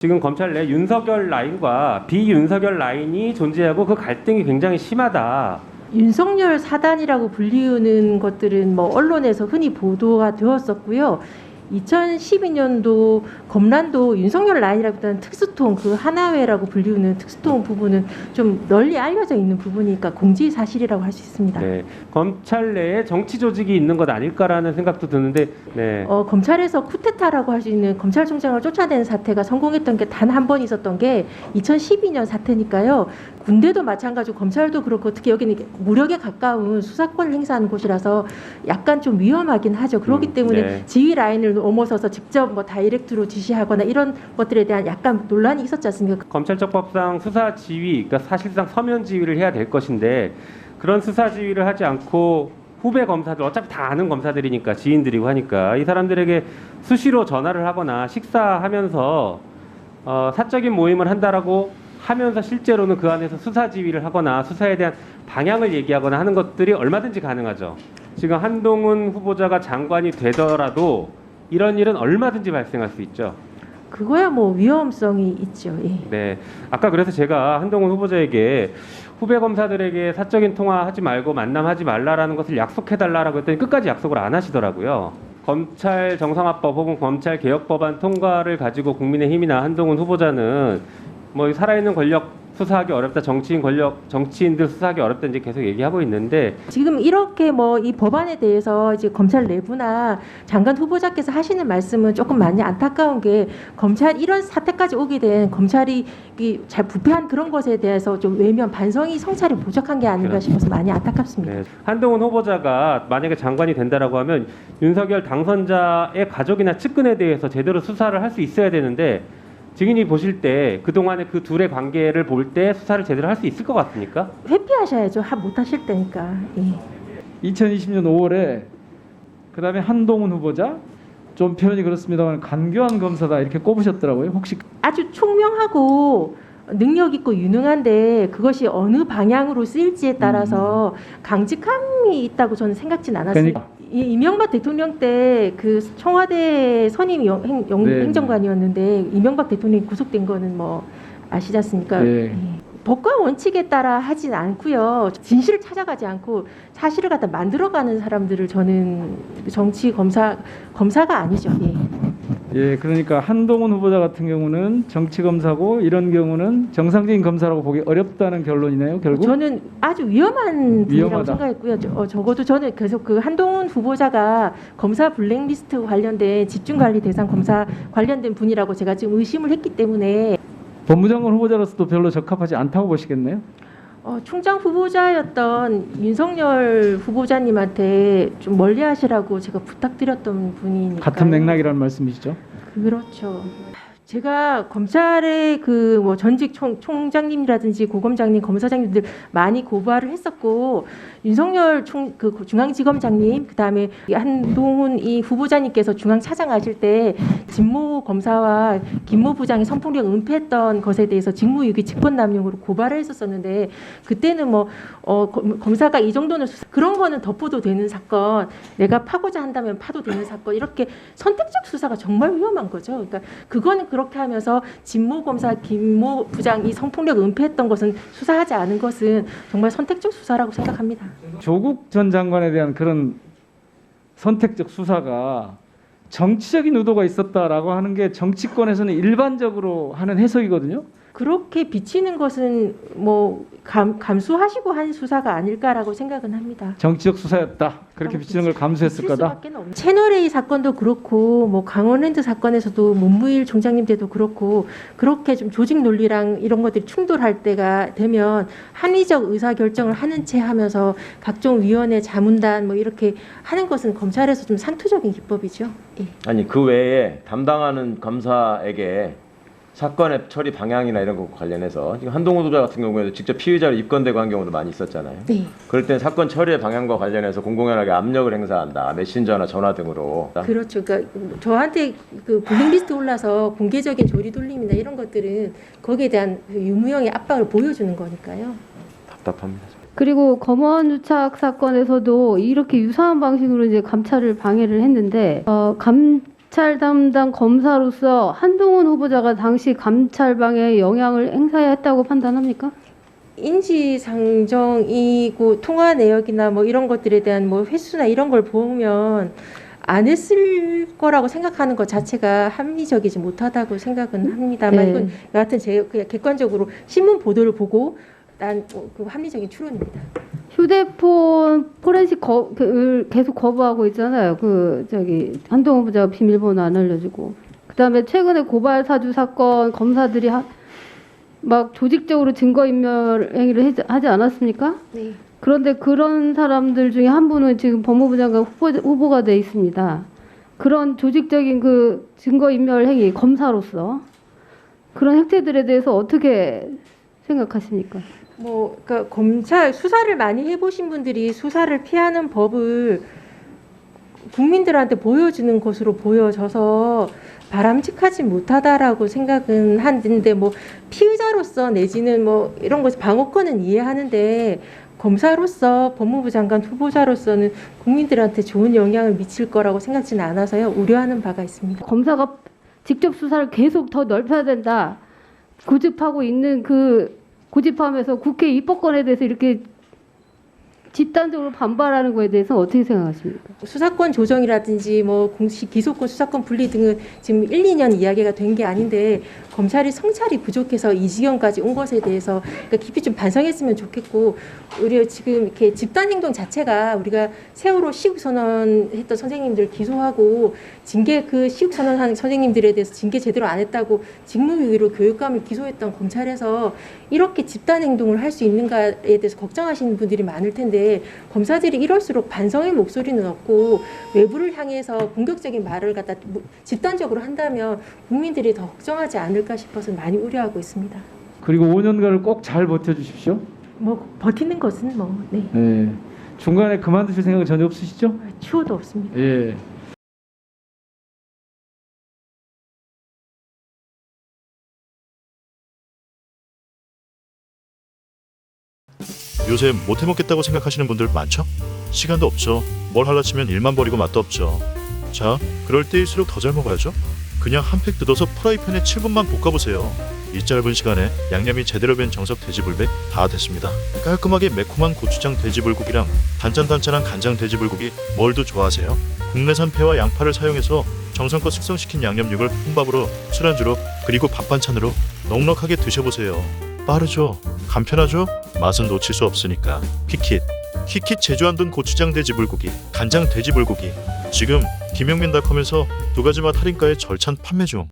지금 검찰 내 윤석열 라인과 비윤석열 라인이 존재하고 그 갈등이 굉장히 심하다. 윤석열 사단이라고 불리우는 것들은 뭐 언론에서 흔히 보도가 되었었고요. 2012년도 검란도 윤석열 라인이라기보다는 특수통, 그 하나회라고 불리우는 특수통 부분은 좀 널리 알려져 있는 부분이니까 공지 사실이라고 할 수 있습니다. 네, 검찰 내에 정치 조직이 있는 것 아닐까라는 생각도 드는데, 네. 검찰에서 쿠데타라고 할 수 있는 검찰총장을 쫓아내는 사태가 성공했던 게 단 한 번 있었던 게 2012년 사태니까요. 군대도 마찬가지고 검찰도 그렇고 특히 여기는 무력에 가까운 수사권을 행사하는 곳이라서 약간 좀 위험하긴 하죠. 그렇기 때문에 네. 지휘 라인을 넘어서서 직접 뭐 다이렉트로 지시하거나 이런 것들에 대한 약간 논란이 있었지 않습니까? 검찰청법상 수사 지휘, 그러니까 사실상 서면 지휘를 해야 될 것인데 그런 수사 지휘를 하지 않고 후배 검사들, 어차피 다 아는 검사들이니까 지인들이고 하니까 이 사람들에게 수시로 전화를 하거나 식사하면서 사적인 모임을 한다라고 하면서 실제로는 그 안에서 수사 지휘를 하거나 수사에 대한 방향을 얘기하거나 하는 것들이 얼마든지 가능하죠. 지금 한동훈 후보자가 장관이 되더라도 이런 일은 얼마든지 발생할 수 있죠. 그거야 뭐 위험성이 있죠. 예. 네, 아까 그래서 제가 한동훈 후보자에게 후배 검사들에게 사적인 통화하지 말고 만남하지 말라라는 것을 약속해달라라고 했더니 끝까지 약속을 안 하시더라고요. 검찰 정상화법 혹은 검찰 개혁법안 통과를 가지고 국민의힘이나 한동훈 후보자는 뭐 살아있는 권력 수사하기 어렵다, 정치인들 수사하기 어렵다 이제 계속 얘기하고 있는데 지금 이렇게 뭐 이 법안에 대해서 이제 검찰 내부나 장관 후보자께서 하시는 말씀은 조금 많이 안타까운 게 검찰 이런 사태까지 오게 된 검찰이 잘 부패한 그런 것에 대해서 좀 외면 반성이 성찰이 부족한 게 아닌가 싶어서 많이 안타깝습니다. 네, 한동훈 후보자가 만약에 장관이 된다라고 하면 윤석열 당선자의 가족이나 측근에 대해서 제대로 수사를 할 수 있어야 되는데 증인이 보실 때 그동안의 그 둘의 관계를 볼 때 수사를 제대로 할 수 있을 것 같습니까? 회피하셔야죠. 못하실 때니까. 예. 2020년 5월에 그다음에 한동훈 후보자 좀 표현이 그렇습니다만 간교한 검사다 이렇게 꼽으셨더라고요. 혹시 아주 총명하고 능력 있고 유능한데 그것이 어느 방향으로 쓰일지에 따라서 강직함이 있다고 저는 생각진 않았습니다. 그러니까. 이명박 대통령 때 그 청와대 선임 네. 행정관이었는데 이명박 대통령이 구속된 거는 뭐 아시지 않습니까? 네. 예. 법과 원칙에 따라 하진 않고요. 진실을 찾아가지 않고 사실을 갖다 만들어가는 사람들을 저는 정치 검사가 아니죠. 예. 예, 그러니까 한동훈 후보자 같은 경우는 정치 검사고 이런 경우는 정상적인 검사라고 보기 어렵다는 결론이네요. 결국 저는 아주 위험한 분이라고 위험하다. 생각했고요. 적어도 저는 계속 그 한동훈 후보자가 검사 블랙리스트 관련된 집중관리 대상 검사 관련된 분이라고 제가 지금 의심을 했기 때문에 법무장관 후보자로서도 별로 적합하지 않다고 보시겠네요. 총장 후보자였던 윤석열 후보자님한테 좀 멀리하시라고 제가 부탁드렸던 분이니까요. 같은 맥락이라는 말씀이시죠? 그렇죠. 제가 검찰의 그 뭐 전직 총장님이라든지 고검장님, 검사장님들 많이 고발을 했었고 윤석열 그 중앙지검장님, 그다음에 한동훈 이 후보자님께서 중앙차장 하실 때 진모 검사와 김모 부장이 성폭력 은폐했던 것에 대해서 직무유기 직권남용으로 고발을 했었었는데 그때는 뭐 검사가 이 정도는 그런 거는 덮어도 되는 사건, 내가 파고자 한다면 파도 되는 사건, 이렇게 선택적 수사가 정말 위험한 거죠. 그러니까 그거는 그렇게 하면서 진모 검사, 김모 부장이 성폭력 은폐했던 것은 수사하지 않은 것은 정말 선택적 수사라고 생각합니다. 조국 전 장관에 대한 그런 선택적 수사가 정치적인 의도가 있었다라고 하는 게 정치권에서는 일반적으로 하는 해석이거든요. 그렇게 비치는 것은 뭐 감수하시고 한 수사가 아닐까라고 생각은 합니다. 정치적 수사였다. 그렇게 비치는 걸 감수했을 거다. 채널A 사건도 그렇고 뭐 강원랜드 사건에서도 문무일 총장님 때도 그렇고 그렇게 좀 조직 논리랑 이런 것들이 충돌할 때가 되면 합리적 의사결정을 하는 채 하면서 각종 위원회 자문단 뭐 이렇게 하는 것은 검찰에서 좀 산투적인 기법이죠. 예. 아니 그 외에 담당하는 검사에게 사건의 처리 방향이나 이런 거 관련해서 지금 한동훈 후보자 같은 경우에도 직접 피의자로 입건되고 한 경우도 많이 있었잖아요. 네. 그럴 때는 사건 처리의 방향과 관련해서 공공연하게 압력을 행사한다. 메신저나 전화 등으로. 그렇죠. 그러니까 저한테 그 블랙리스트 올라서 공개적인 조리 돌림이나 이런 것들은 거기에 대한 그 유무형의 압박을 보여주는 거니까요. 답답합니다. 그리고 검언 유착 사건에서도 이렇게 유사한 방식으로 이제 감찰을 방해를 했는데 감찰 담당 검사로서 한동훈 후보자가 당시 감찰방에 영향을 행사했다고 판단합니까? 인지상정이고 통화 내역이나 뭐 이런 것들에 대한 뭐 횟수나 이런 걸 보면 안 했을 거라고 생각하는 것 자체가 합리적이지 못하다고 생각은 합니다만 네. 이건 여하튼 제 그냥 객관적으로 신문 보도를 보고 난 그 합리적인 추론입니다. 휴대폰 포렌식 계속 거부하고 있잖아요. 한동훈 후보자가 비밀번호 안 알려주고. 그다음에 최근에 고발 사주 사건 검사들이 막 조직적으로 증거인멸 행위를 하지 않았습니까? 네. 그런데 그런 사람들 중에 한 분은 지금 법무부 장관 후보가 돼 있습니다. 그런 조직적인 그 증거인멸 행위 검사로서 그런 행태들에 대해서 어떻게 생각하십니까? 뭐 그러니까 검찰 수사를 많이 해보신 분들이 수사를 피하는 법을 국민들한테 보여주는 것으로 보여져서 바람직하지 못하다라고 생각은 하는데 뭐 피의자로서 내지는 뭐 이런 것 방어권은 이해하는데 검사로서 법무부 장관 후보자로서는 국민들한테 좋은 영향을 미칠 거라고 생각지는 않아서요. 우려하는 바가 있습니다. 검사가 직접 수사를 계속 더 넓혀야 된다. 고집하고 있는 그 고집하면서 국회 입법권에 대해서 이렇게 집단적으로 반발하는 거에 대해서 어떻게 생각하십니까? 수사권 조정이라든지 뭐 공식 기소권 수사권 분리 등은 지금 1, 2년 이야기가 된 게 아닌데 검찰이 성찰이 부족해서 이 지경까지 온 것에 대해서 그러니까 깊이 좀 반성했으면 좋겠고 우리 지금 이렇게 집단 행동 자체가 우리가 세월호 시국 선언했던 선생님들 기소하고 징계 그 시국 선언한 선생님들에 대해서 징계 제대로 안 했다고 직무유기로 교육감을 기소했던 검찰에서 이렇게 집단 행동을 할 수 있는가에 대해서 걱정하시는 분들이 많을 텐데 검사들이 이럴수록 반성의 목소리는 없고 외부를 향해서 공격적인 말을 갖다 집단적으로 한다면 국민들이 더 걱정하지 않을까 싶어서 많이 우려하고 있습니다. 그리고 5년간을 꼭 잘 버텨주십시오. 뭐 버티는 것은 뭐 네. 네. 중간에 그만두실 생각은 전혀 없으시죠? 추호도 없습니다. 예. 요새 못 해먹겠다고 생각하시는 분들 많죠? 시간도 없죠. 뭘 하려치면 일만 버리고 맛도 없죠. 자, 그럴 때일수록 더 잘 먹어야죠. 그냥 한 팩 뜯어서 프라이팬에 7분만 볶아보세요. 이 짧은 시간에 양념이 제대로 된 정석 돼지불백 다 됐습니다. 깔끔하게 매콤한 고추장 돼지불고기랑 단짠단짠한 간장 돼지불고기 뭘 더 좋아하세요? 국내산 회와 양파를 사용해서 정성껏 숙성시킨 양념육을 혼밥으로, 술안주로, 그리고 밥반찬으로 넉넉하게 드셔보세요. 빠르죠? 간편하죠? 맛은 놓칠 수 없으니까. 킥킷 제주 안동 고추장 돼지불고기, 간장 돼지불고기. 지금 김영민닷컴에서 2가지 맛 할인가에 절찬 판매 중.